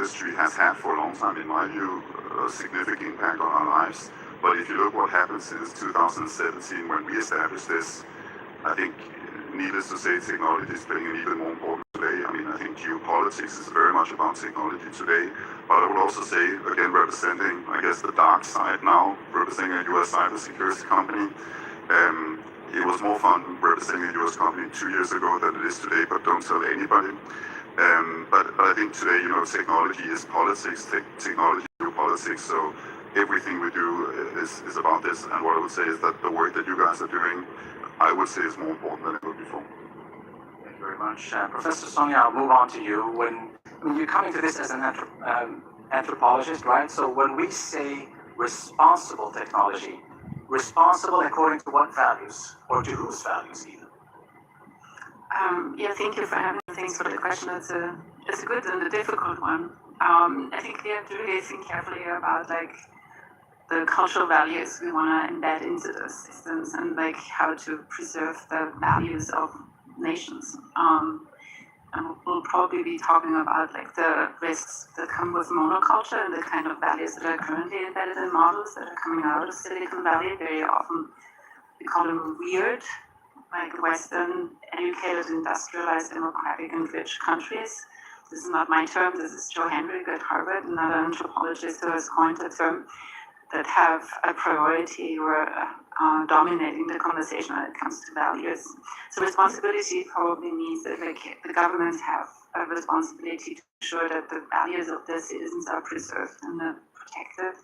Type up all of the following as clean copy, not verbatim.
industry has had for a long time, in my view, a significant impact on our lives. But if you look what happened since 2017 when we established this, I think, needless to say, technology is playing an even more important today. I mean, I think geopolitics is very much about technology today. But I would also say, again, representing, I guess, the dark side now, representing a US cybersecurity company. It was more fun representing a US company 2 years ago than it is today, but don't tell anybody. But I think today, technology is politics, technology is politics, so everything we do is about this. And what I would say is that the work that you guys are doing, I would say, is more important than ever before. Thank you very much. Professor Sonia, I'll move on to you. When you're coming to this as an anthropologist, right? So when we say responsible technology, responsible according to what values, or to whose values even? Yeah, thank you for having me. Thanks for the question. It's a good and a difficult one. I think we have to really think carefully about the cultural values we want to embed into the systems and how to preserve the values of nations. And we'll probably be talking about the risks that come with monoculture and the kind of values that are currently embedded in models that are coming out of Silicon Valley. Very often we call them weird, like Western, educated, industrialized, democratic, and rich countries. This is not my term, this is Joe Hendrick at Harvard, another anthropologist who has coined a term that have a priority or dominating the conversation when it comes to values. So responsibility probably means that the governments have a responsibility to ensure that the values of their citizens are preserved and protected.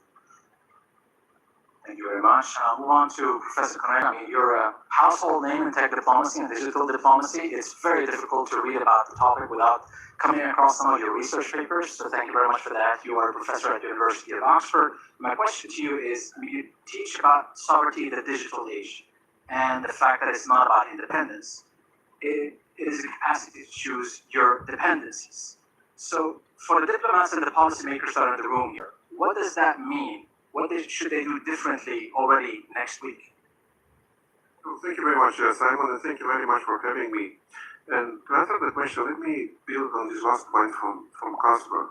Thank you very much. I'll move on to Professor Conrad. I mean, you're a household name in tech diplomacy and digital diplomacy. It's very difficult to read about the topic without coming across some of your research papers. So thank you very much for that. You are a professor at the University of Oxford. My question to you is, you teach about sovereignty in the digital age and the fact that it's not about independence. It is the capacity to choose your dependencies. So for the diplomats and the policymakers that are in the room here, what does that mean? What should they do differently already next week? Well, thank you very much, Simon, and thank you very much for having me. And to answer the question, let me build on this last point from Kasper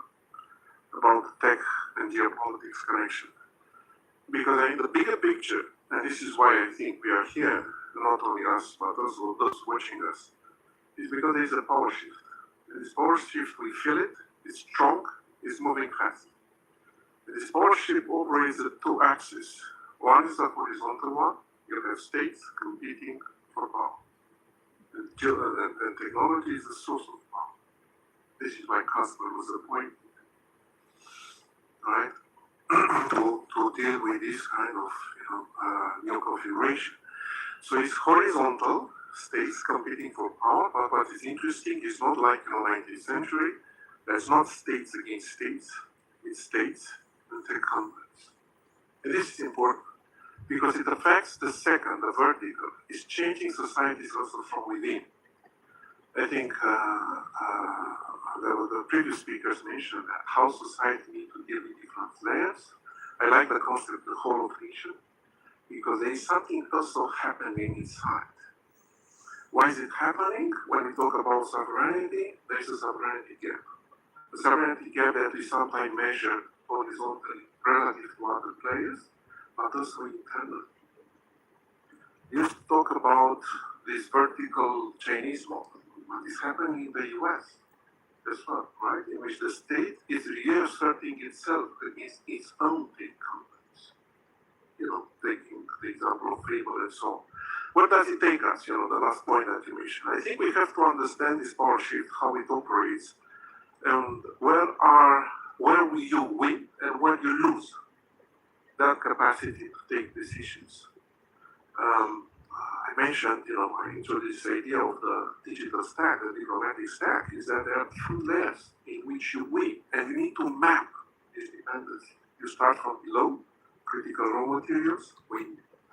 about tech and geopolitics connection. Because in the bigger picture, and this is why I think we are here, not only us, but also those watching us, is because there is a power shift. And this power shift, we feel it, it's strong, it's moving fast. This power shift operates at two axes. One is the horizontal one. You have states competing for power. And technology is the source of power. This is why Kasper was appointed, right? to deal with this kind of new configuration. So it's horizontal, states competing for power, but what is interesting is not like in the 19th century. There's not states against states, it's states and tech companies. And this is important because it affects the second, the vertical, is changing societies also from within. I think the previous speakers mentioned how society needs to deal with different layers. I like the concept of holofation because there is something also happening inside. Why is it happening? When we talk about sovereignty, there is a sovereignty gap. The sovereignty gap that is sometimes measured horizontally relative to other players, but also internally. You talk about this vertical Chinese model. What is happening in the US as well, right? In which the state is reasserting itself against its own tech companies. Taking the example of Freeman and so on. Where does it take us? The last point that you mentioned. I think we have to understand this power shift, how it operates, and where you win and where you lose that capacity to take decisions. I mentioned, I introduced this idea of the digital stack, the diplomatic stack, is that there are different layers in which you win, and you need to map this dependency. You start from below, critical raw materials, we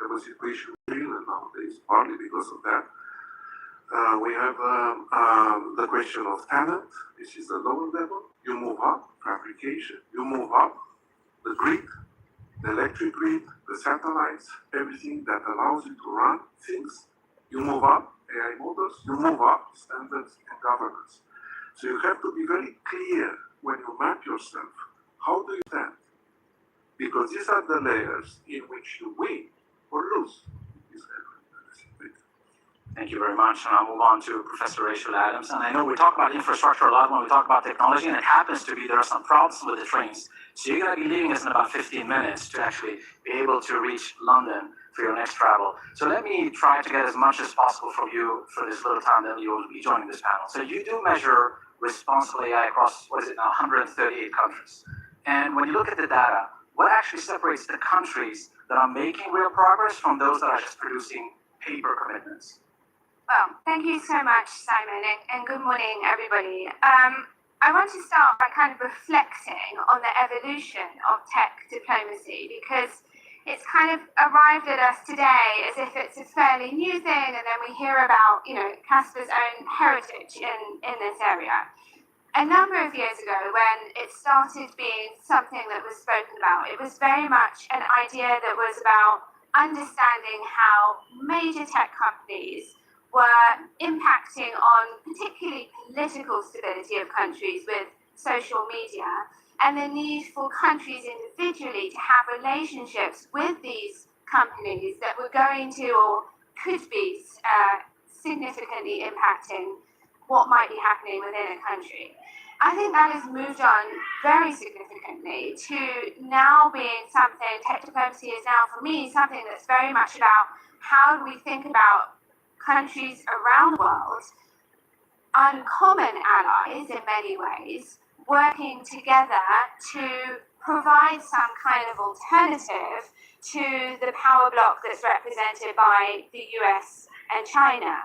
have a situation nowadays, partly because of that. We have the question of talent, this is the lower level. You move up, fabrication, you move up, the grid, the electric grid, the satellites, everything that allows you to run things. You move up, AI models, you move up, standards and governance. So you have to be very clear when you map yourself, how do you stand? Because these are the layers in which you win or lose. Thank you very much. And I'll move on to Professor Rachel Adams. And I know we talk about infrastructure a lot when we talk about technology, and it happens to be there are some problems with the trains. So you're going to be leaving us in about 15 minutes to actually be able to reach London for your next travel. So let me try to get as much as possible from you for this little time that you'll be joining this panel. So you do measure responsible AI across, what is it now, 138 countries. And when you look at the data, what actually separates the countries that are making real progress from those that are just producing paper commitments? Well, thank you so much, Simon, and good morning, everybody. I want to start by kind of reflecting on the evolution of tech diplomacy, because it's kind of arrived at us today as if it's a fairly new thing, and then we hear about, Casper's own heritage in this area. A number of years ago, when it started being something that was spoken about, it was very much an idea that was about understanding how major tech companies were impacting on particularly political stability of countries with social media, and the need for countries individually to have relationships with these companies that were going to or could be significantly impacting what might be happening within a country. I think that has moved on very significantly to now being something, tech diplomacy is now for me something that's very much about how do we think about countries around the world, uncommon allies in many ways, working together to provide some kind of alternative to the power bloc that's represented by the US and China.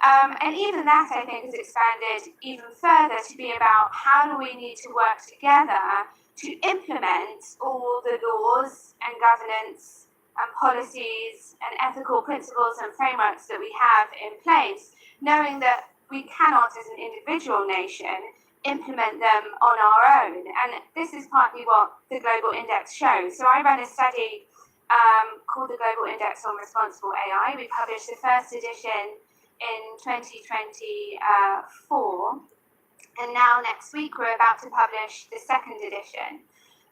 And even that, I think, has expanded even further to be about how do we need to work together to implement all the laws and governance and policies and ethical principles and frameworks that we have in place, knowing that we cannot, as an individual nation, implement them on our own. And this is partly what the Global Index shows. So I ran a study called the Global Index on Responsible AI. We published the first edition in 2024. And now next week, we're about to publish the second edition.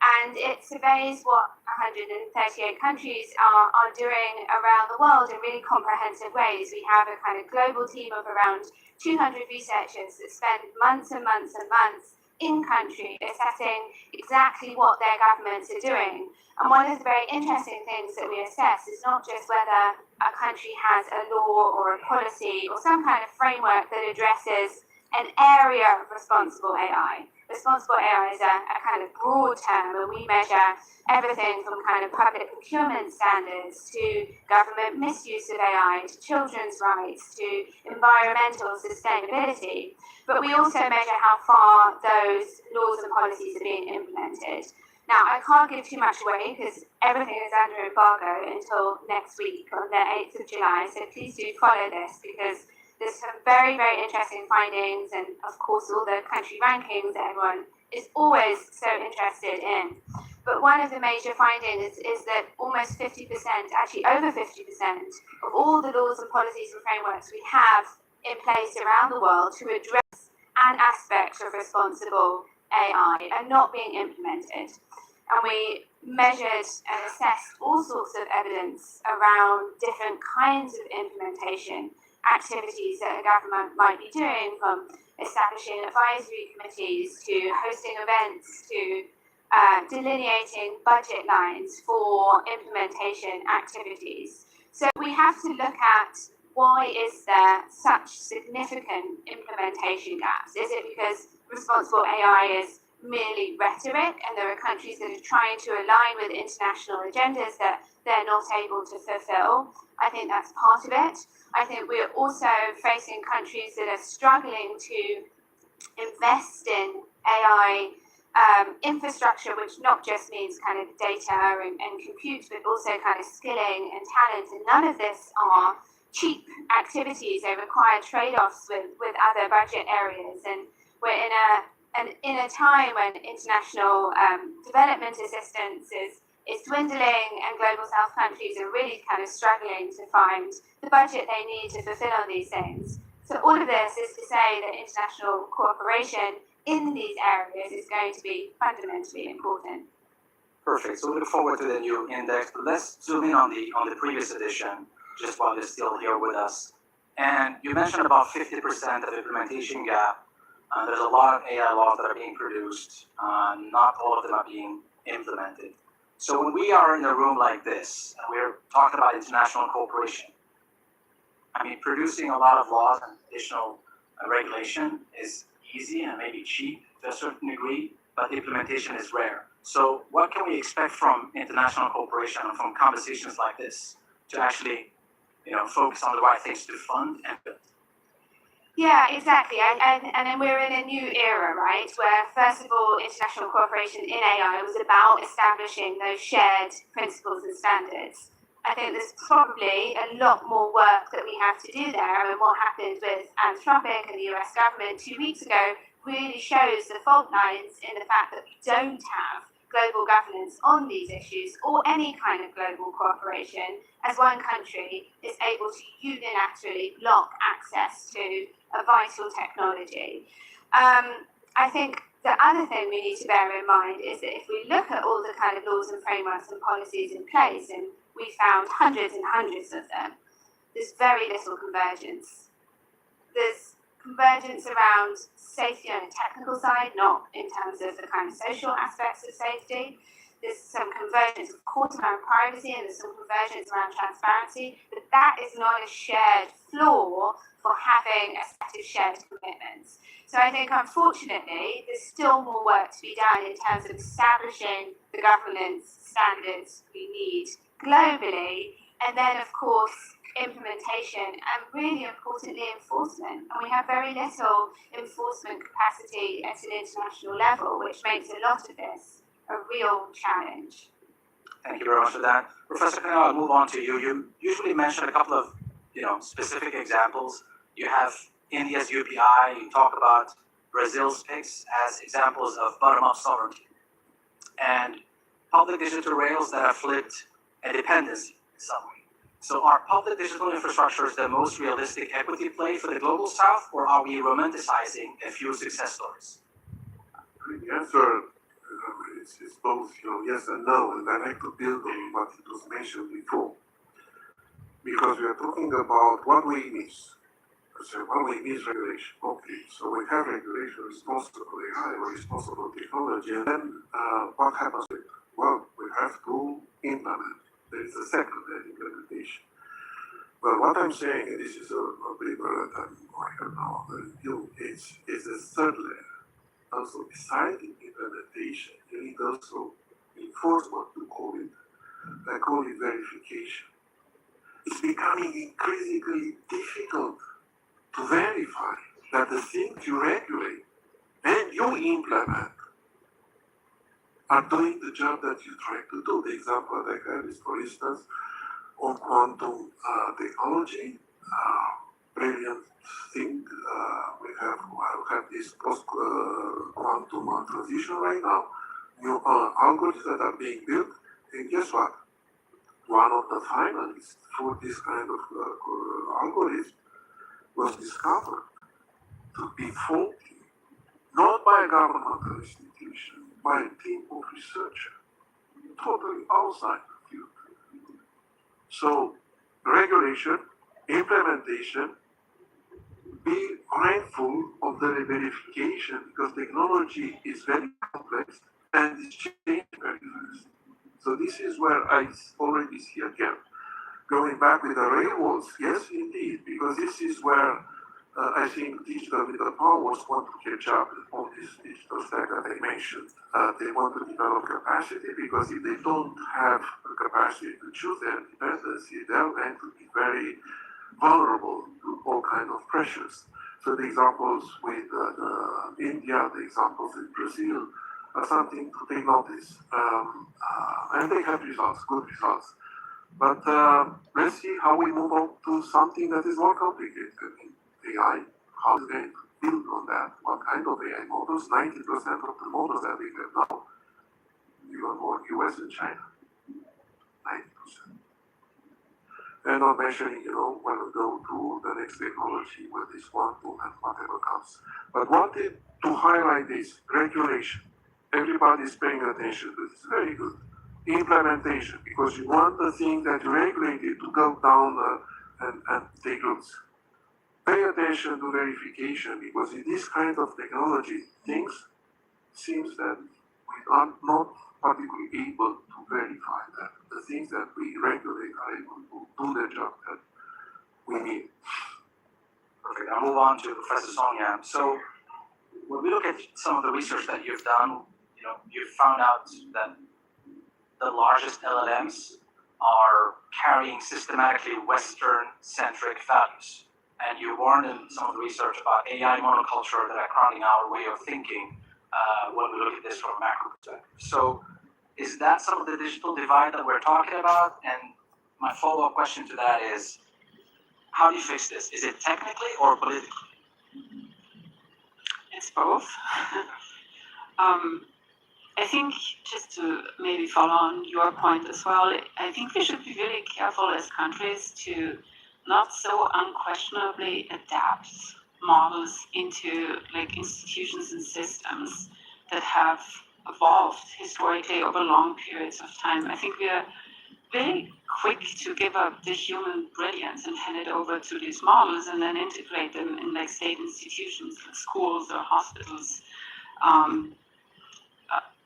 And it surveys what 138 countries are doing around the world in really comprehensive ways. We have a kind of global team of around 200 researchers that spend months and months and months in country assessing exactly what their governments are doing. And one of the very interesting things that we assess is not just whether a country has a law or a policy or some kind of framework that addresses an area of responsible AI. Responsible AI is a kind of broad term, and we measure everything from kind of public procurement standards to government misuse of AI, to children's rights, to environmental sustainability. But we also measure how far those laws and policies are being implemented. Now, I can't give too much away because everything is under embargo until next week on the 8th of July, so please do follow this because there's some very, very interesting findings, and of course all the country rankings that everyone is always so interested in. But one of the major findings is that almost 50%, actually over 50% of all the laws and policies and frameworks we have in place around the world to address an aspect of responsible AI are not being implemented. And we measured and assessed all sorts of evidence around different kinds of implementation activities that a government might be doing, from establishing advisory committees to hosting events to delineating budget lines for implementation activities. So we have to look at why is there such significant implementation gaps? Is it because responsible AI is merely rhetoric and there are countries that are trying to align with international agendas that they're not able to fulfill? I think that's part of it. I think we're also facing countries that are struggling to invest in AI infrastructure, which not just means kind of data and compute, but also kind of skilling and talent. And none of this are cheap activities. They require trade-offs with other budget areas. And we're in a time when international development assistance is dwindling and global south countries are really kind of struggling to find the budget they need to fulfill on these things. So all of this is to say that international cooperation in these areas is going to be fundamentally important. Perfect. So we look forward to the new index. But let's zoom in on the previous edition, just while you're still here with us. And you mentioned about 50% of implementation gap. There's a lot of AI laws that are being produced. Not all of them are being implemented. So when we are in a room like this, and we're talking about international cooperation, I mean, producing a lot of laws and additional regulation is easy and maybe cheap to a certain degree, but implementation is rare. So what can we expect from international cooperation and from conversations like this to actually, focus on the right things to fund and build? Yeah, exactly. And then we're in a new era, right? Where, first of all, international cooperation in AI was about establishing those shared principles and standards. I think there's probably a lot more work that we have to do there. And what happened with Anthropic and the US government 2 weeks ago really shows the fault lines in the fact that we don't have global governance on these issues or any kind of global cooperation, as one country is able to unilaterally block access to a vital technology. I think the other thing we need to bear in mind is that if we look at all the kind of laws and frameworks and policies in place, and we found hundreds and hundreds of them, there's very little convergence. There's convergence around safety on a technical side, not in terms of the kind of social aspects of safety. There's some convergence, of course, around privacy, and there's some convergence around transparency, but that is not a shared floor for having a set of shared commitments. So I think, unfortunately, there's still more work to be done in terms of establishing the governance standards we need globally, and then, of course, implementation, and really importantly, enforcement. And we have very little enforcement capacity at an international level, which makes a lot of this a real challenge. Thank you very much for that. Professor Canal, I'll move on to you. You usually mention a couple of specific examples. You have India's UPI, you talk about Brazil's PIX as examples of bottom-up sovereignty, and public digital rails that have flipped a dependency in some way. So are public digital infrastructures the most realistic equity play for the global south, or are we romanticizing a few success stories? The answer is both yes and no, and I like to build on what it was mentioned before. Because we are talking about one-way emis. So one-way emis regulation. Okay, so we have regulation responsible AI or responsible technology, and then what happens with it? Well, we have to implement. There is a second implementation. Well, what I'm saying, and this is a paper that I'm working on review, is the third layer. Also, besides implementation, you need also enforcement to call it. I call it verification. It's becoming increasingly difficult to verify that the things you regulate and you implement are doing the job that you try to do. The example that I have is, for instance, on quantum technology, brilliant thing. We have this post-quantum transition right now. New algorithms that are being built, and guess what? One of the finalists for this kind of algorithm was discovered to be faulty, not by a governmental institution, by a team of researchers, totally outside the field. So, regulation, implementation, be mindful of the verification, because technology is very complex and is changing very fast. So this is where I already see again. Going back with the railroads, yes, indeed, because this is where I think digital middle powers want to catch up on this digital stack that I mentioned. They want to develop capacity, because if they don't have the capacity to choose their dependency, they're going to be very vulnerable to all kinds of pressures. So the examples with India, the examples with Brazil, are something to take notice. And they have results, good results. But let's see how we move on to something that is more complicated. AI, how is going to build on that? What kind of AI models? 90% of the models that we have now, even more US and China. 90%. and not mentioning, when we go to the next technology with this quantum and whatever comes. But wanted to highlight this regulation. Everybody's paying attention to this. Very good. Implementation, because you want the thing that you regulated to go down and take roots. Pay attention to verification, because in this kind of technology, things seems that we are not particularly able to verify that the things that we regulate are able to do the job that we need. Perfect. I'll move on to Professor Sonia. So when we look at some of the research that you've done, you've found out that the largest LLMs are carrying systematically Western-centric values. And you warned in some of the research about AI monoculture that are crowding our way of thinking when we look at this from a macro perspective. So is that some of the digital divide that we're talking about? And my follow-up question to that is, how do you fix this? Is it technically or politically? It's both. I think, just to maybe follow on your point as well, I think we should be really careful as countries to not so unquestionably adapt models into institutions and systems that have evolved historically over long periods of time. I think we are very quick to give up the human brilliance and hand it over to these models and then integrate them in state institutions like schools or hospitals,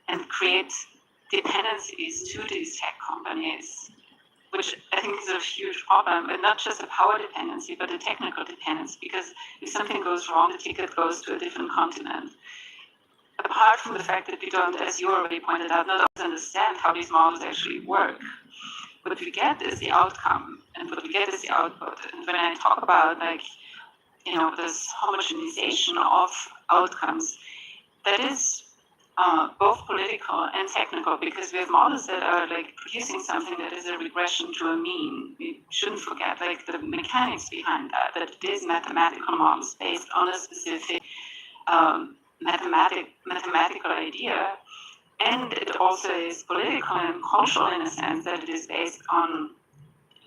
and create dependencies to these tech companies, which I think is a huge problem, and not just a power dependency, but a technical dependency, because if something goes wrong, the ticket goes to a different continent. Apart from the fact that we don't, as you already pointed out, not always understand how these models actually work. What we get is the outcome, and what we get is the output. And when I talk about this homogenization of outcomes, that is both political and technical, because we have models that are producing something that is a regression to a mean. We shouldn't forget the mechanics behind that it is mathematical models based on a specific mathematical idea, and it also is political and cultural in a sense that it is based on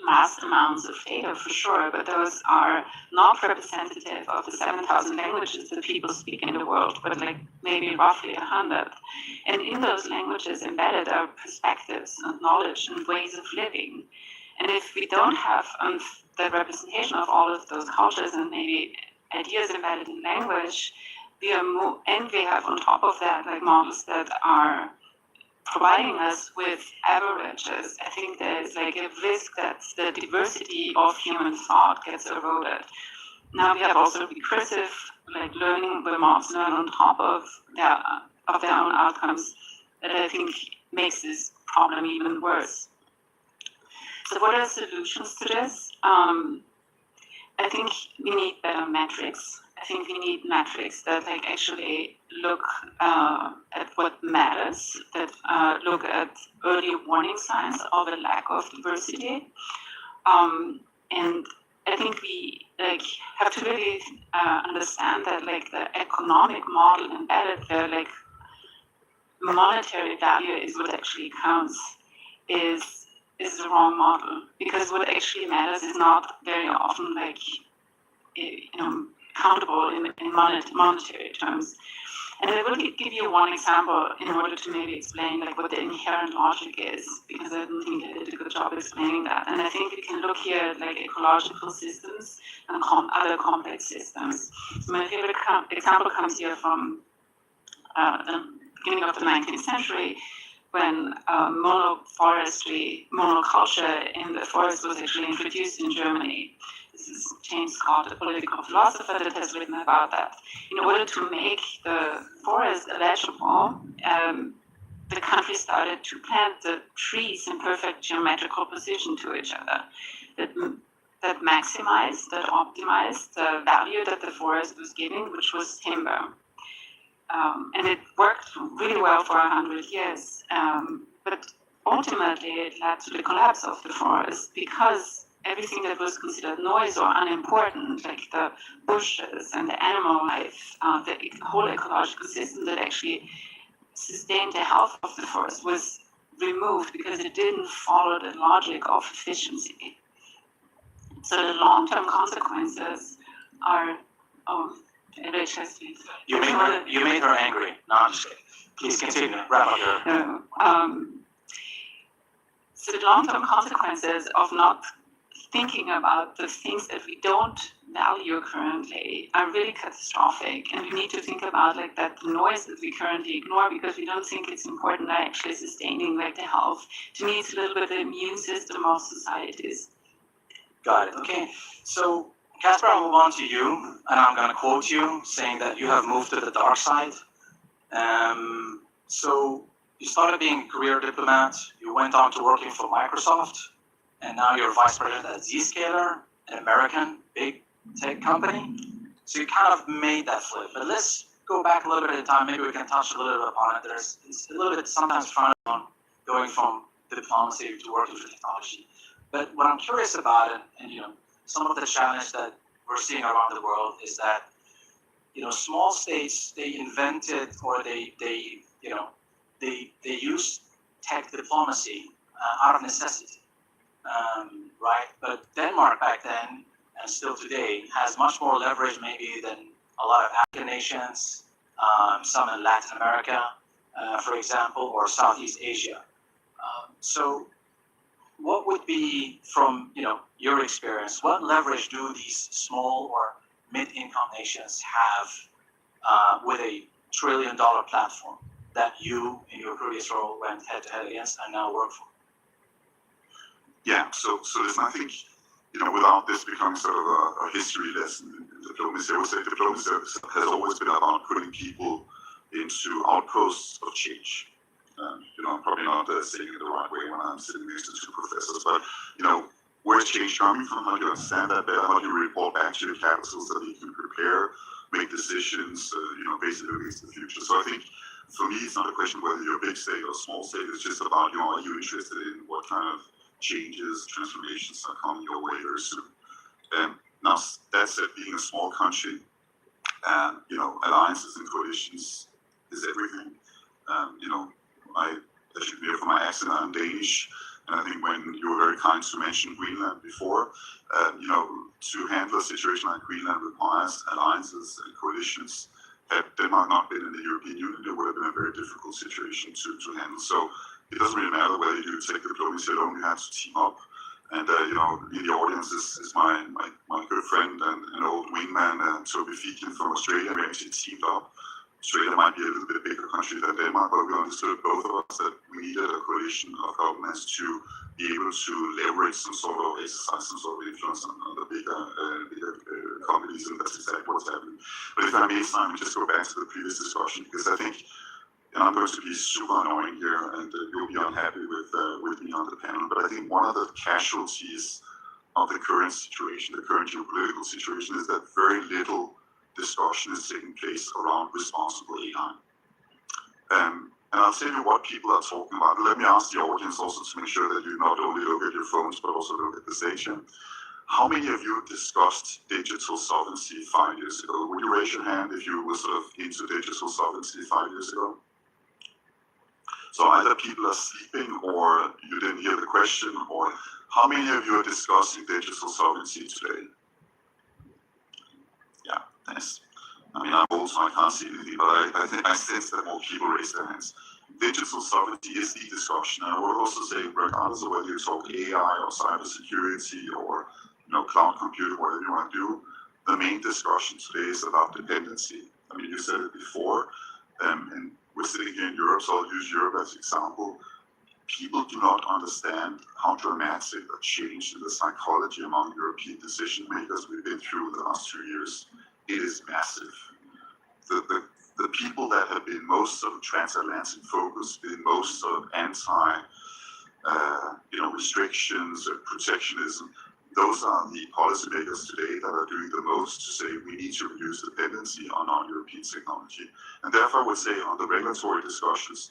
vast amounts of data for sure, but those are not representative of the 7,000 languages that people speak in the world, but maybe roughly 100. And in those languages embedded are perspectives and knowledge and ways of living. And if we don't have the representation of all of those cultures and maybe ideas embedded in language, we have on top of that models that are providing us with averages. I think there's a risk that the diversity of human thought gets eroded. Now we have also recursive learning, where models learn on top of their own outcomes, that I think makes this problem even worse. So what are solutions to this? I think we need better metrics. I think we need metrics that actually look at what matters, that look at early warning signs of a lack of diversity. And I think we have to really understand that the economic model embedded there, monetary value is what actually counts, is the wrong model, because what actually matters is not very often countable in monetary terms. And I will give you one example in order to maybe explain what the inherent logic is, because I don't think I did a good job explaining that. And I think we can look here at ecological systems and other complex systems. So my favorite example comes here from the beginning of the 19th century, when monoculture in the forest was actually introduced in Germany. This is James Scott, a political philosopher, that has written about that. In order to make the forest legible, the country started to plant the trees in perfect geometrical position to each other that maximized, that optimized the value that the forest was giving, which was timber. And it worked really well for 100 years. But ultimately, it led to the collapse of the forest, because everything that was considered noise or unimportant, like the bushes and the animal life, the whole ecological system that actually sustained the health of the forest, was removed because it didn't follow the logic of efficiency. So the long-term consequences are, oh, Rich has been. You made her angry. No, I'm just kidding. Please continue. Wrap up your. No, so the long-term consequences of not thinking about the things that we don't value currently are really catastrophic, and we need to think about like that the noise that we currently ignore because we don't think it's important are actually sustaining like the health. To me, it's a little bit the immune system of societies. Got it. Okay. So, Casper, I'll move on to you, and I'm going to quote you, saying that you have moved to the dark side. So, you started being a career diplomat, you went on to working for Microsoft, and now you're vice president at Zscaler, an American big tech company. So, you kind of made that flip. But let's go back a little bit in time. Maybe we can touch a little bit upon it. It's a little bit sometimes fun going from diplomacy to working for technology. But what I'm curious about, and some of the challenge that we're seeing around the world is that, small states, they invented or they use tech diplomacy out of necessity, right? But Denmark back then, and still today, has much more leverage maybe than a lot of African nations, some in Latin America, for example, or Southeast Asia. So what would be, from your experience, what leverage do these small or mid-income nations have with a trillion-dollar platform that you, in your previous role, went head-to-head against and now work for? Yeah, so listen, I think, without this becoming sort of a history lesson in diplomacy, I would say diplomacy has always been about putting people into outposts of change. I'm probably not saying it the right way when I'm sitting next to two professors, but, where's change coming from? How do you understand that better? How do you report back to your capitals so that you can prepare, make decisions, basically against the future? So I think, for me, it's not a question whether you're a big state or a small state. It's just about, are you interested in what kind of changes, transformations are coming your way very soon? Now, that said, being a small country, alliances and coalitions is everything. As you can hear from my accent, I'm Danish, and I think when you were very kind to mention Greenland before, to handle a situation like Greenland requires alliances and coalitions. Had Denmark not been in the European Union, it would have been a very difficult situation to handle. So it doesn't really matter whether you take diplomacy alone, you have to team up. And, in the audience is my good friend and an old wingman, Toby Feakin from Australia. We actually teamed up. Australia might be a little bit bigger country than Denmark, but we understood, both of us, that we needed a coalition of governments to be able to leverage some sort of exercise, some sort of influence on the bigger companies, and that's exactly what's happening. But if I may, Simon, just go back to the previous discussion, because I think, and I'm going to be super annoying here, and you'll be unhappy with me on the panel, but I think one of the casualties of the current situation, the current geopolitical situation, is that very little discussion is taking place around responsible AI. And I'll tell you what people are talking about. Let me ask the audience also to make sure that you not only look at your phones, but also look at the stage. How many of you discussed digital sovereignty 5 years ago? Would you raise your hand if you were sort of into digital sovereignty 5 years ago? So either people are sleeping, or you didn't hear the question, or how many of you are discussing digital sovereignty today? Yeah, thanks. I mean, I'm old, so I can't see anything, but I sense that more people raise their hands. Digital sovereignty is the discussion. And I would also say, regardless of whether you talk AI or cybersecurity or cloud computing, whatever you want to do, the main discussion today is about dependency. I mean, you said it before, and we're sitting here in Europe, so I'll use Europe as an example. People do not understand how dramatic a change in the psychology among European decision makers we've been through in the last 2 years. It is massive. The people that have been most sort of transatlantic focused, been most sort of anti, restrictions or protectionism, those are the policymakers today that are doing the most to say we need to reduce dependency on non-European technology. And therefore I would say on the regulatory discussions,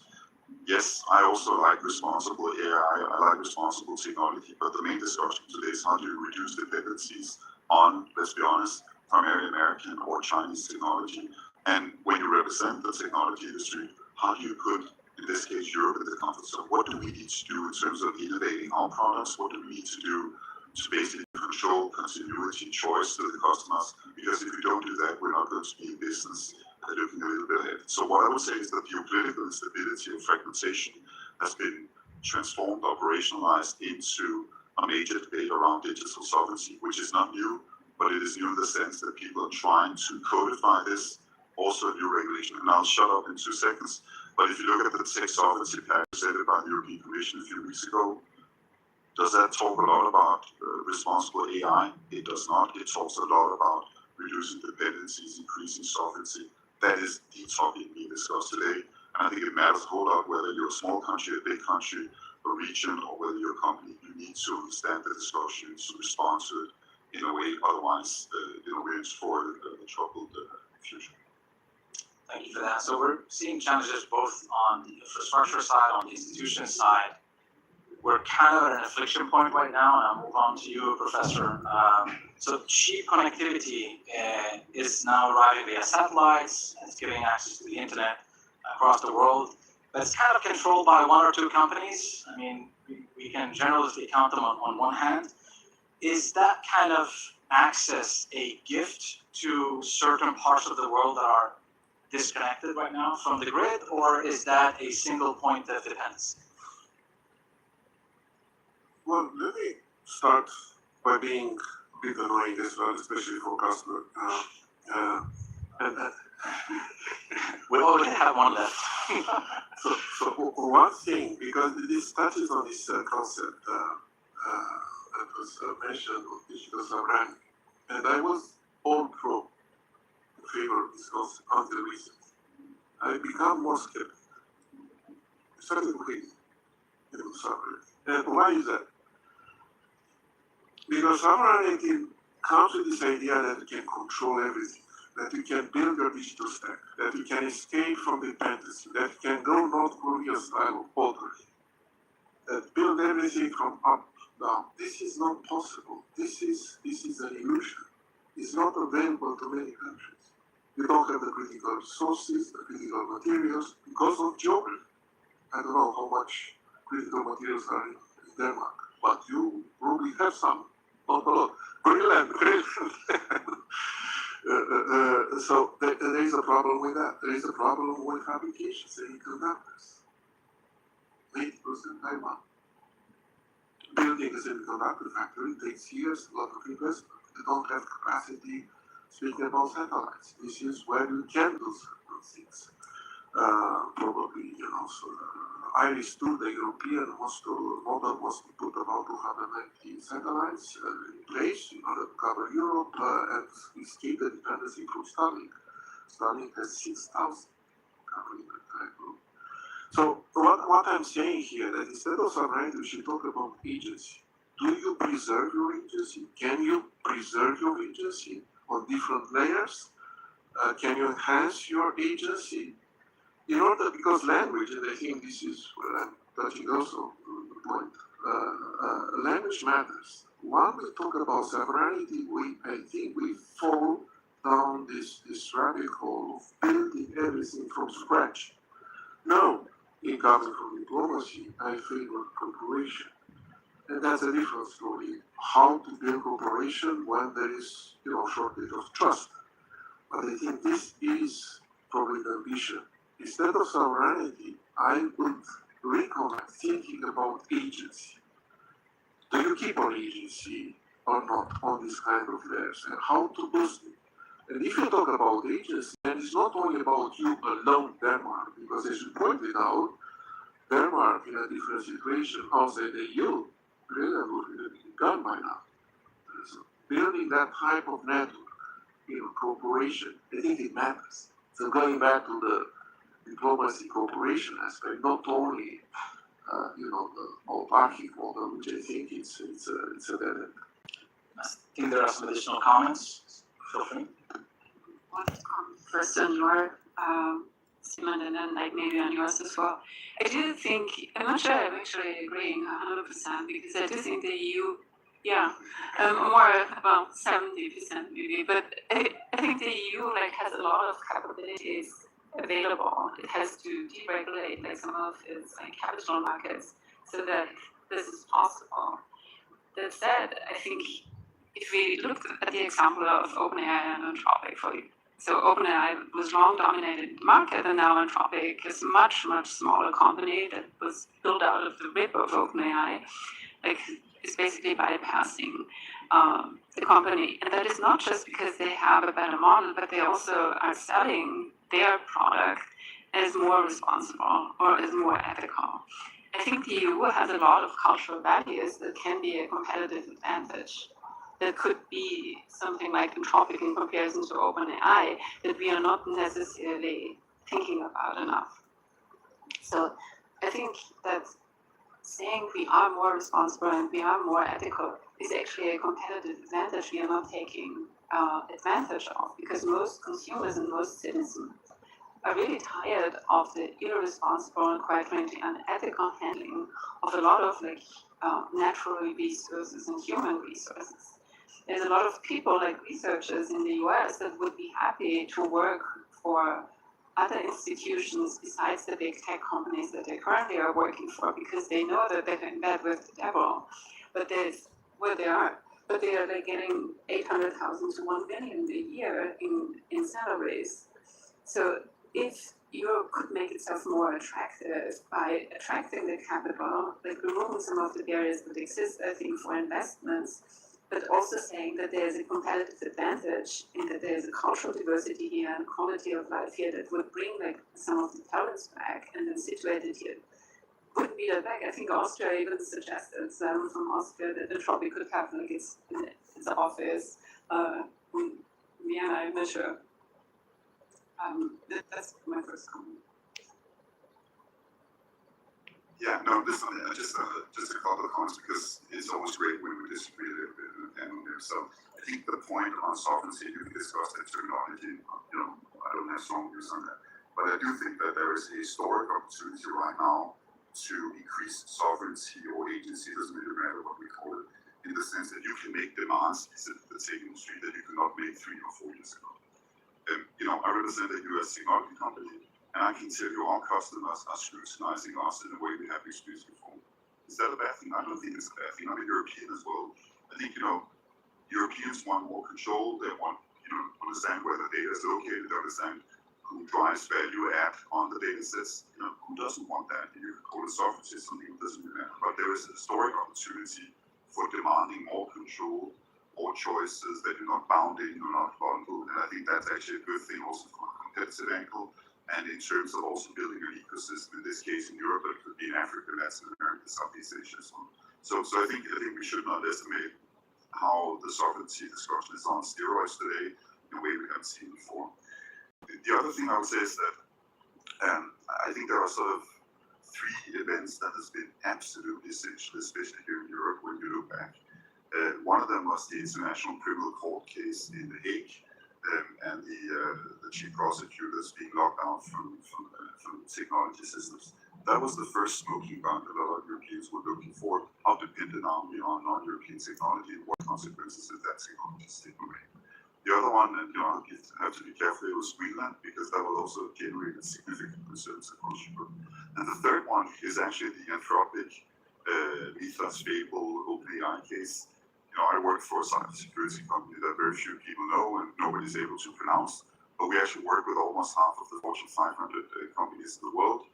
yes, I also like responsible AI, I like responsible technology, but the main discussion today is how do you reduce dependencies on, let's be honest, primarily American or Chinese technology. And when you represent the technology industry, how do you put, in this case, Europe in the comfort zone? What do we need to do in terms of innovating our products? What do we need to do to basically control, continuity, choice to the customers, because if we don't do that, we're not going to be in business looking a little bit ahead. So what I would say is that geopolitical instability and fragmentation has been transformed, operationalized into a major debate around digital sovereignty, which is not new, but it is new in the sense that people are trying to codify this, also a new regulation. And I'll shut up in 2 seconds. But if you look at the tech sovereignty package presented by the European Commission a few weeks ago, does that talk a lot about responsible AI? It does not. It talks a lot about reducing dependencies, increasing sovereignty. That is the topic being discussed today. And I think it matters a whole lot whether you're a small country, a big country, a region, or whether you're a company. You need to understand the discussion to respond to it in a way. Otherwise, we're in for a troubled future. Thank you for that. So we're seeing challenges both on the infrastructure side, on the institution side. We're kind of at an inflection point right now, and I'll move on to you, Professor. So cheap connectivity is now arriving via satellites. It's giving access to the internet across the world. But it's kind of controlled by 1 or 2 companies. I mean, we can generally count them on one hand. Is that kind of access a gift to certain parts of the world that are disconnected right now from the grid, or is that a single point of dependency? Well, let me start by being a bit annoying as well, especially for customer. We already have one left. So one thing, because this touches on this concept that was mentioned of digital sovereignty, and I was all pro in favor of this concept until recently. I become more skeptical. I started believing in sovereignty. And why is that? Because sovereignty comes with this idea that you can control everything, that you can build your digital stack, that you can escape from dependency, that you can go North Korea style of poverty, that build everything from up down. This is not possible. This is an illusion. It's not available to many countries. You don't have the critical resources, the critical materials, because of geography. I don't know how much critical materials are in Denmark, but you probably have some. Not a lot. Greenland. So there is a problem with that. There is a problem with fabrication, semiconductors. 80% Taiwan. Building a semiconductor factory takes years, a lot of investment. They don't have capacity. Speaking about satellites, this is where you can do certain things. Probably, so IRIS-2, the European model was to put about 290 satellites in place in order to cover Europe and escape the dependency from Starlink. Starlink has 6,000 covering the entire group. So what I'm saying here, that instead of sovereignty, we should talk about agency. Do you preserve your agency? Can you preserve your agency on different layers? Can you enhance your agency? In order, because language, and I think this is where I'm touching also the point, language matters. When we talk about sovereignty, I think we fall down this rabbit hole of building everything from scratch. No, in coming from diplomacy, I favor cooperation. And that's a different story. How to build cooperation when there is, shortage of trust. But I think this is probably the ambition. Instead of sovereignty, I would recommend thinking about agency. Do you keep on agency or not on this kind of layers, and how to boost it? And if you talk about agency, then it's not only about you alone, Denmark, because as you pointed out, Denmark in a different situation outside the EU, Greenland would have been gone by now. So building that type of network, cooperation, I think it matters. So going back to the diplomacy cooperation aspect, not only the autarkic model, which I think it's a dead end. I think there are some additional comments. Feel free. One comment first on your Simon, and then maybe on yours as well. I do think, I'm not sure I'm actually agreeing 100%, because I do think the EU, more about 70% maybe, but I think the EU has a lot of capabilities available. It has to deregulate some of its capital markets so that this is possible. That said, I think if we look at the example of OpenAI and Anthropic, so OpenAI was long dominated the market, and now Anthropic is a much, much smaller company that was built out of the rib of OpenAI, like is basically bypassing the company. And that is not just because they have a better model, but they also are selling their product as more responsible or as more ethical. I think the EU has a lot of cultural values that can be a competitive advantage. That could be something like Anthropic in comparison to OpenAI that we are not necessarily thinking about enough. So I think that saying we are more responsible and we are more ethical is actually a competitive advantage we are not taking advantage of, because most consumers and most citizens are really tired of the irresponsible and quite frankly unethical handling of a lot of natural resources and human resources. There's a lot of people, like researchers in the US, that would be happy to work for other institutions besides the big tech companies that they currently are working for, because they know that they're in bed with the devil. But that's where they are. But they are getting 800,000 to 1 million a year in salaries. So if Europe could make itself more attractive by attracting the capital, like removing some of the barriers that exist, I think, for investments, but also saying that there's a competitive advantage in that there's a cultural diversity here and quality of life here that would bring some of the talents back and then situate it here. Would be that back. I think Austria even suggested from Austria that Anthropic could have its office in Vienna. I'm not sure. That's my first comment. Yeah, no, listen, just a couple of comments, because it's always great when we disagree a little bit in the panel here. So I think the point on sovereignty, you discussed that terminology, I don't have strong views on that. But I do think that there is a historic opportunity right now to increase sovereignty or agency, doesn't really matter what we call it, in the sense that you can make demands in the tech industry that you could not make 3 or 4 years ago. And, I represent a US technology company, and I can tell you our customers are scrutinizing us in a way we haven't experienced before. Is that a bad thing? I don't think it's a bad thing. I'm a European as well. I think, Europeans want more control. They want, understand where the data is located, understand who drives value add on the data sets. Who doesn't want that? You could call it sovereignty, something that doesn't really matter. But there is a historic opportunity for demanding more control, more choices that you're not bound in, you're not bundled. And I think that's actually a good thing also from a competitive angle. And in terms of also building an ecosystem, in this case in Europe, but it could be in Africa, Latin America, Southeast Asia, so on. So I think we should not estimate how the sovereignty discussion is on steroids today in a way we haven't seen before. The other thing I would say is that I think there are sort of 3 events that has been absolutely essential, especially here in Europe when you look back. One of them was the International Criminal Court case in The Hague, and the chief prosecutors being locked out from technology systems. That was the first smoking gun that a lot of Europeans were looking for. How dependent are we on non-European technology, and what consequences if that technology is taken away? The other one, and you have to be careful, it was Greenland, because that will also generate significant concerns across Europe. And the third one is actually the Anthropic, Mythos, Fable, OpenAI case. I work for a cybersecurity company that very few people know and nobody's able to pronounce, but we actually work with almost half of the Fortune 500 companies in the world,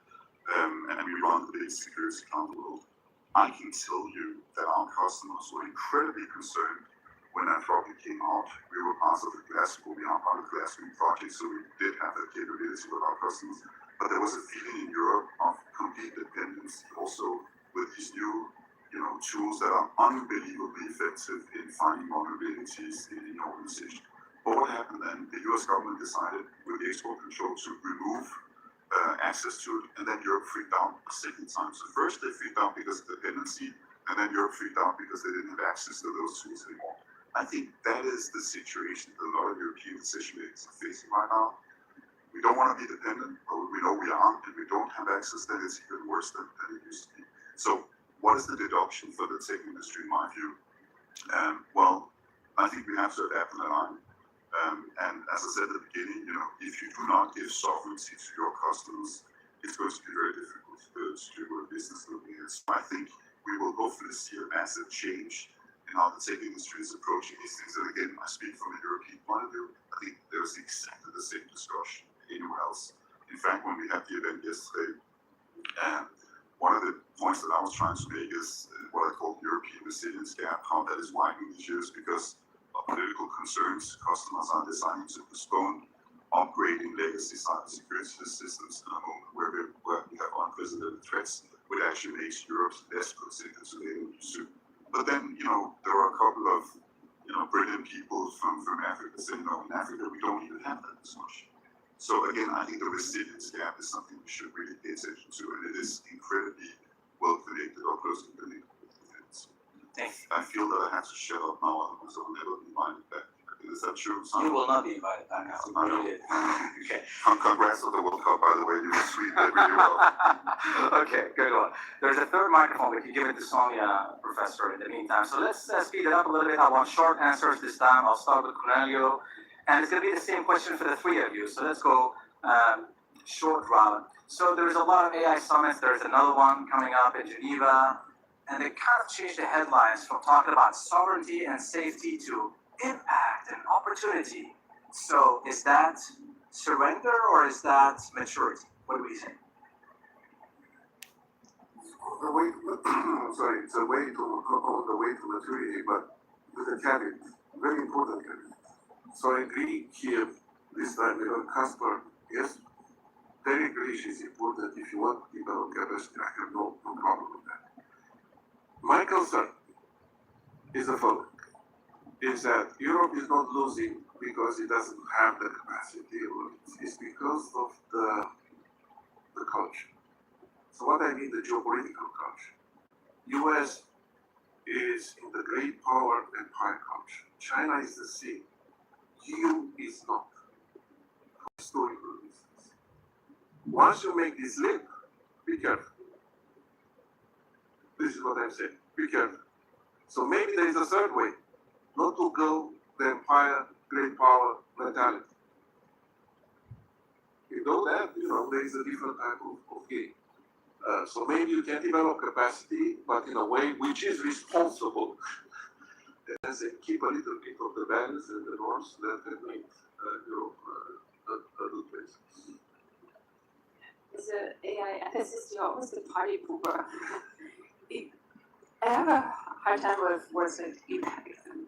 and we run the biggest security account in the world. I can tell you that our customers were incredibly concerned when Anthropic came out. We were part of the Glassdoor, we are part of the Glassdoor project, so we did have that capability with our customers. But there was a feeling in Europe of complete dependency also with these new tools that are unbelievably effective in finding vulnerabilities in the organization. But what happened then? The US government decided with the export control to remove access to it, and then Europe freaked out a second time. So first they freaked out because of dependency, and then Europe freaked out because they didn't have access to those tools anymore. I think that is the situation that a lot of European decision makers are facing right now. We don't want to be dependent, but we know we are, and we don't have access, then it's even worse than it used to be. So what is the deduction for the tech industry, in my view? Well, I think we have to adapt and align. And as I said at the beginning, if you do not give sovereignty to your customers, it's going to be very difficult to do a business looking at. So I think we will hopefully see a massive change in in how the tech industry is approaching these things. And again, I speak from a European point of view. I think there's exactly the same discussion anywhere else. In fact, when we had the event yesterday, one of the points that I was trying to make is what I call European resilience gap, how that is widening these years because of political concerns. Customers are deciding to postpone upgrading legacy cybersecurity systems in a moment where we have unprecedented threats, which actually makes Europe less protected today than it used to. But then, there are a couple of, brilliant people from Africa saying, no, in Africa we don't even have that discussion. So again, I think the resilience gap is something we should really pay attention to, and it is incredibly well connected or closely connected with defense. I feel that I have to shut up now, otherwise I will never be invited back. Is that true? You will not be invited back now. I know. Okay. Congrats on the World Cup, by the way. You sweet that really well. Okay, good one. There's a third microphone. We can give it to Sonia, Professor, in the meantime. So let's speed it up a little bit. I want short answers this time. I'll start with Cornelio. And it's going to be the same question for the three of you. So let's go short round. So there's a lot of AI summits. There's another one coming up in Geneva. And they kind of changed the headlines from talking about sovereignty and safety to impact and opportunity. So is that surrender or is that maturity? What do we say? The way, sorry, it's a way to on the way to maturity, but with a caveat, very important caveat. So I agree here this time with Kasper. Yes, very Greece is important if you want to develop capacity. I have no problem with that. My concern is the following: is that Europe is not losing because it doesn't have the capacity, or it's because of the culture. So what I mean, the geopolitical culture. US is in the great power empire culture. China is the same. EU is not, for historical reasons. Once you make this leap, be careful. This is what I'm saying. Be careful. So maybe there is a third way, not to go the empire, great power mentality. You know that, there is a different type of game. So maybe you can develop capacity, but in a way which is responsible. And they keep a little bit of the values and the norms that have made Europe a good place. As an AI ethicist, you're always the party pooper. I have a hard time with words like impact and,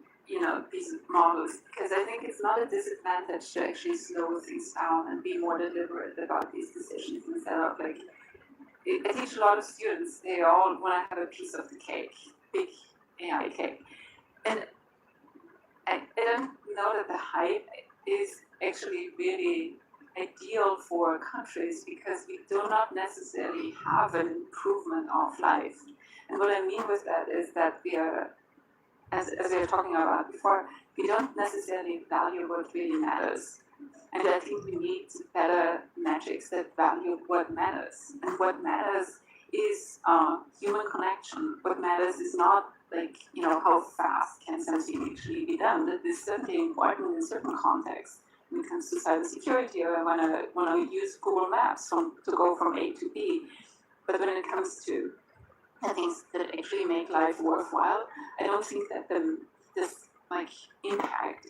these models, because I think it's not a disadvantage to actually slow things down and be more deliberate about these decisions instead of I teach a lot of students, they all want to have a piece of the cake, big AI cake. And I don't know that the hype is actually really ideal for countries because we do not necessarily have an improvement of life. And what I mean with that is that we are, as we were talking about before, we don't necessarily value what really matters. And I think we need better metrics that value what matters. And what matters is human connection. What matters is not how fast can something actually be done. That is certainly important in certain contexts. When it comes to cybersecurity, or I want to use Google Maps to go from A to B. But when it comes to things that actually make life worthwhile, I don't think that this impact,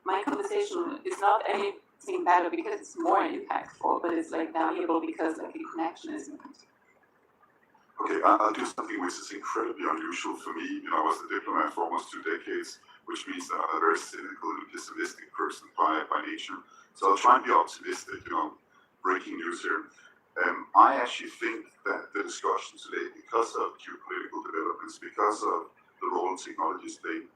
my conversation is not anything better because it's more impactful, but it's valuable because the connection is important. Okay, I'll do something which is incredibly unusual for me. I was a diplomat for almost 2 decades, which means that I'm a very cynical and pessimistic person by nature. So I'll try and be optimistic, breaking news here. I actually think that the discussion today, because of geopolitical developments, because of the role technology is playing,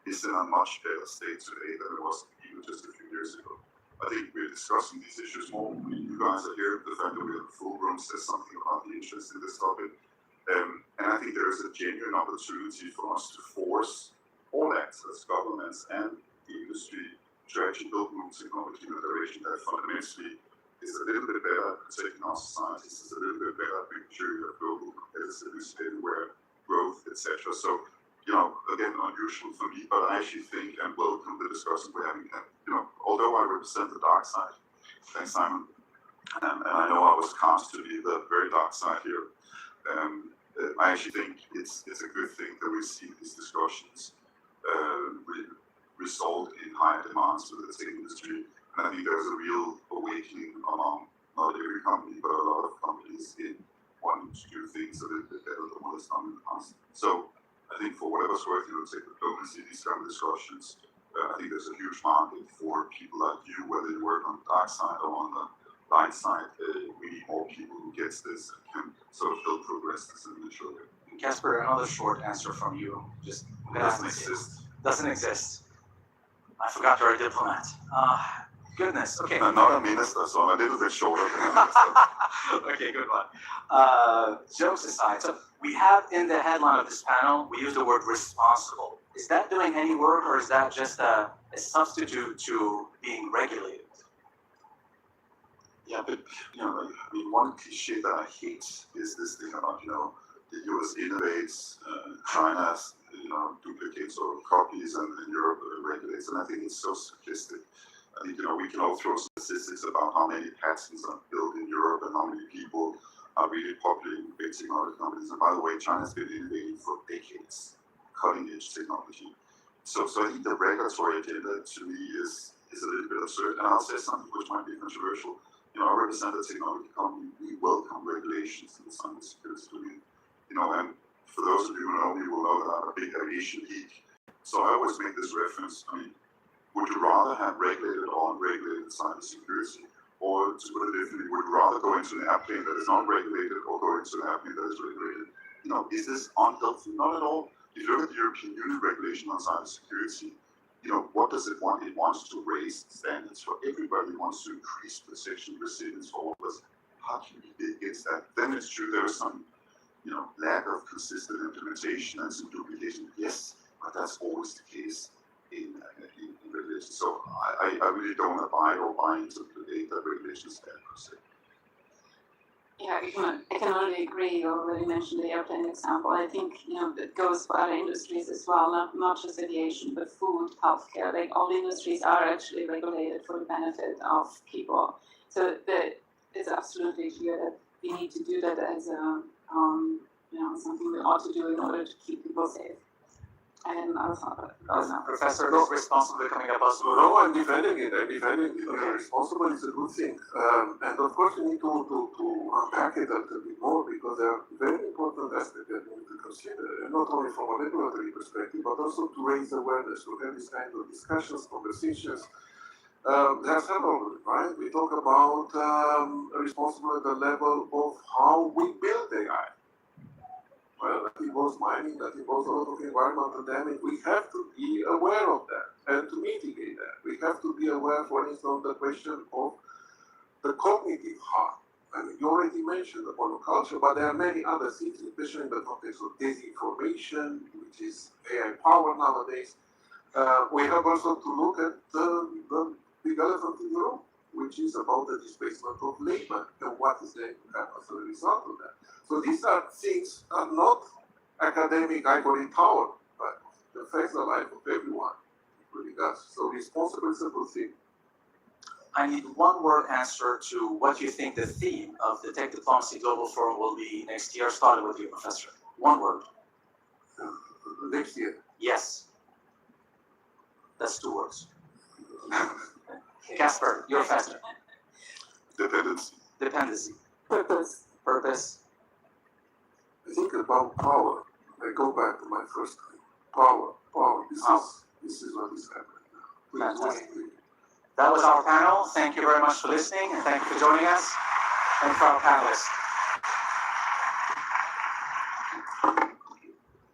is in a much better state today than it was even just a few years ago. I think we're discussing these issues more. You guys are here. The fact that we have a full room says something about the interest in this topic. And I think there is a genuine opportunity for us to force all actors, governments, and the industry to actually build new technology in a direction that fundamentally is a little bit better at protecting our societies, is a little bit better at making sure you have global competitiveness, everywhere, growth, etc. So, again, unusual for me, but I actually think and welcome the discussion we're having. Although I represent the dark side, thanks, Simon, and I know I was cast to be the very dark side here. I actually think it's a good thing that we see these discussions result in higher demands for the tech industry. And I think there's a real awakening among not every company, but a lot of companies in wanting to do things a little bit better than what is done in the past. So I think for whatever's worth, tech diplomacy, these kind of discussions, I think there's a huge market for people like you, whether you work on the dark side or on the light side. We need more people who gets this and can sort of help progress this initially. Casper, another short answer from you. Just Doesn't exist. Doesn't exist. I forgot you're a diplomat. Goodness. Okay. I'm not a minister, so I'm a little bit shorter than a minister. Okay, good one. Jokes aside, so we have in the headline of this panel, we use the word responsible. Is that doing any work, or is that just a substitute to being regulated? Yeah, but I mean, one cliche that I hate is this thing about the US innovates, China duplicates or copies, and Europe regulates, and I think it's so simplistic. I think we can all throw statistics about how many patents are built in Europe and how many people are really popular in big technology companies. And by the way, China's been innovating for decades, cutting-edge technology. So I think the regulatory agenda to me is a little bit absurd. And I'll say something which might be controversial. I represent a technology company. We welcome regulations in the cybersecurity domain. And for those of you who know me will know that I'm a big aviation geek. So I always make this reference. I mean, would you rather have regulated or unregulated cybersecurity? Or to put it differently, would you rather go into an airplane that is not regulated or go into an airplane that is regulated? Is this unhealthy? Not at all. If you look at the European Union regulation on cybersecurity, what does it want? It wants to raise standards for everybody. It wants to increase protection, resilience for all of us. How can we be against that? Then it's true there is some, lack of consistent implementation and some duplication. Yes, but that's always the case in regulation. So I really don't abide or buy into the debate that regulation is bad per se. Yeah, I can only agree. You already mentioned the airplane example. I think it goes for other industries as well, not just aviation, but food, healthcare. Like all industries are actually regulated for the benefit of people. So it's absolutely clear that we need to do that as a something we ought to do in order to keep people safe. I had another thought. Professor, is responsible coming up as well. No, I'm defending it. Responsible is a good thing. And of course, we need to unpack it a little bit more because there are very important aspects that we need to consider, not only from a regulatory perspective, but also to raise awareness, to have this kind of discussions, conversations. There are several, right? We talk about responsible at the level of how we build AI. Well, that involves mining, that involves a lot of environmental damage. We have to be aware of that and to mitigate that. We have to be aware, for instance, the question of the cognitive harm. I mean, you already mentioned the monoculture, but there are many other things, especially in the context of disinformation, which is AI power nowadays. We have also to look at the big elephant in the room, which is about the displacement of labor and what is going to happen as a result of that. So these are things that are not academic ivory tower, but it affects the life of everyone. It really does. So responsible is a good thing. I need one word answer to what you think the theme of the Tech Diplomacy Global Forum will be next year, starting with you, Professor. One word. Next year. Yes. That's 2 words. Casper, you're faster. Dependency. Purpose. I think about power. I go back to my first time. Power. This is what is happening now. Fantastic. That was our panel. Thank you very much for listening, and thank you for joining us, and for our panelists.